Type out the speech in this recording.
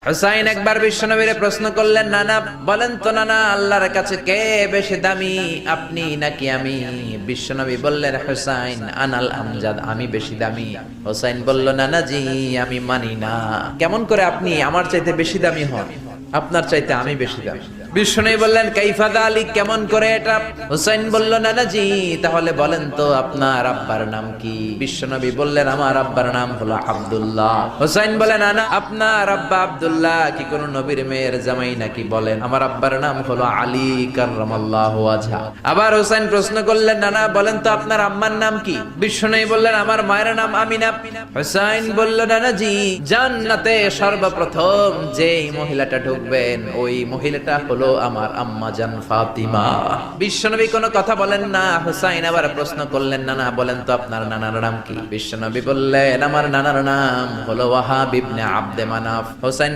হুসাইন একবার বিশ্বনবীরে প্রশ্ন করলেন, নানা বলেন তো নানা, আল্লাহর কাছে কে বেশি দামি, আপনি নাকি আমি? বিশ্বনবী বললেন, হুসাইন আনাল আমজাদ, আমি বেশি দামি। হুসাইন বলল, নানা জি আমি মানি না। কেমন করে আপনি আমার চাইতে বেশি দামি হন? আপনার চাইতে আমি বেশি দামি। বিশ্বনবী বললেন, কাইফা যালিক, কেমন করে এটা? হুসাইন বলল, নানা জি তাহলে বলেন তো আপনার আব্বার নাম কি? বিশ্বনবী বললেন, আমার আব্বার নাম হলো আব্দুল্লাহ। হুসাইন বলেন, নানা আপনার আব্বা আব্দুল্লাহ কি কোন নবীর মেয়ের জামাই নাকি? বলেন, আমার আব্বার নাম হলো আলী কাররামাল্লাহু ওয়াজহা। আবার হুসাইন প্রশ্ন করলেন, নানা বলেন তো আপনার আম্মার নাম কি? বিশ্বনবী বললেন, আমার মায়ের নাম আমিনা। হুসাইন বলল, নানা জি জান্নাতে সর্বপ্রথম যেই মহিলাটা ঢুকবেন ওই মহিলাটা হলো আমার আম্মা জান ফাতিমা। বিশ্বনবী কোনো কথা বলেন না। হুসাইন আবার প্রশ্ন করলেন, নানা বলেন তো আপনার নানার নাম কি? বিশ্বনবী বললেন, আমার নানার নাম হলো ওয়াহাব ইবনে আব্দে মানাফ। হুসাইন